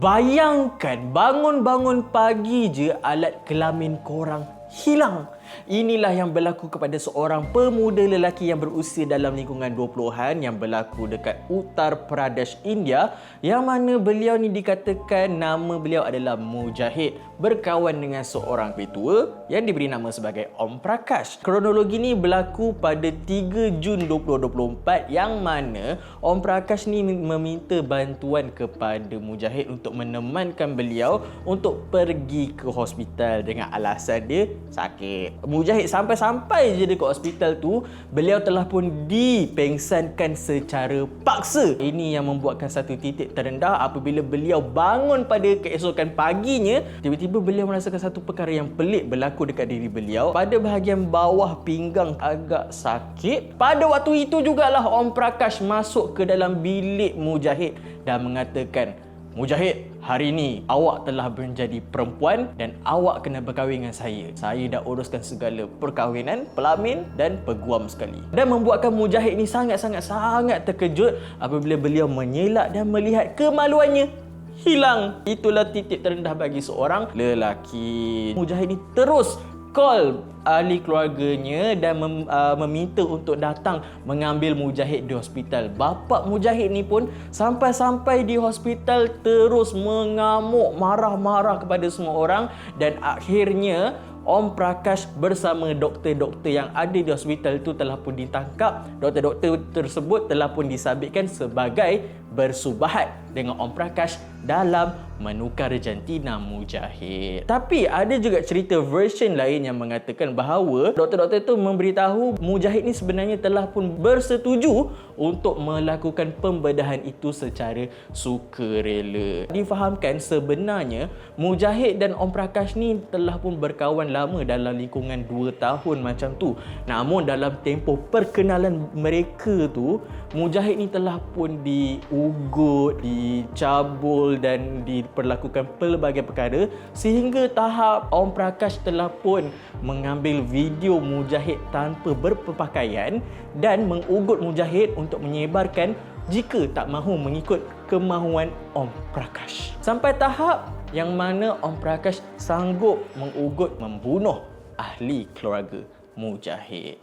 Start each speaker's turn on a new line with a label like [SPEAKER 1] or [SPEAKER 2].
[SPEAKER 1] Bayangkan bangun-bangun pagi je alat kelamin korang hilang. Inilah yang berlaku kepada seorang pemuda lelaki yang berusia dalam lingkungan 20-an yang berlaku dekat Uttar Pradesh, India, yang mana beliau ni dikatakan nama beliau adalah Mujahid, berkawan dengan seorang petua yang diberi nama sebagai Om Prakash. Kronologi ni berlaku pada 3 Jun 2024 yang mana Om Prakash ni meminta bantuan kepada Mujahid untuk menemankan beliau untuk pergi ke hospital dengan alasan dia sakit. Mujahid sampai-sampai je dekat hospital tu, beliau telah pun dipengsankan secara paksa. Ini yang membuatkan satu titik terendah apabila beliau bangun pada keesokan paginya, tiba-tiba beliau merasakan satu perkara yang pelik berlaku dekat diri beliau. Pada bahagian bawah pinggang agak sakit. Pada waktu itu jugalah Om Prakash masuk ke dalam bilik Mujahid dan mengatakan, "Mujahid, hari ini awak telah menjadi perempuan dan awak kena berkahwin dengan saya. Saya dah uruskan segala perkahwinan, pelamin dan peguam sekali." Dan membuatkan Mujahid ni sangat terkejut apabila beliau mengelak dan melihat kemaluannya hilang. Itulah titik terendah bagi seorang lelaki. Mujahid ni terus call ahli keluarganya dan meminta untuk datang mengambil Mujahid di hospital. Bapa Mujahid ni pun sampai-sampai di hospital terus mengamuk, marah-marah kepada semua orang, dan akhirnya Om Prakash bersama doktor-doktor yang ada di hospital itu telah pun ditangkap. Doktor-doktor tersebut telah pun disabitkan sebagai bersubahat dengan Om Prakash dalam menukar jantina Mujahid. Tapi ada juga cerita version lain yang mengatakan bahawa doktor-doktor itu memberitahu Mujahid ni sebenarnya telah pun bersetuju untuk melakukan pembedahan itu secara sukarela. Difahamkan sebenarnya Mujahid dan Om Prakash ni telah pun berkawan lama dalam lingkungan 2 tahun macam tu. Namun dalam tempoh perkenalan mereka tu, Mujahid ni telah pun diugut, dicabul dan diperlakukan pelbagai perkara sehingga tahap Om Prakash telah pun mengambil video Mujahid tanpa berpakaian dan mengugut Mujahid untuk menyebarkan jika tak mahu mengikut kemahuan Om Prakash. Sampai tahap yang mana Om Prakash sanggup mengugut membunuh ahli keluarga Mujahid.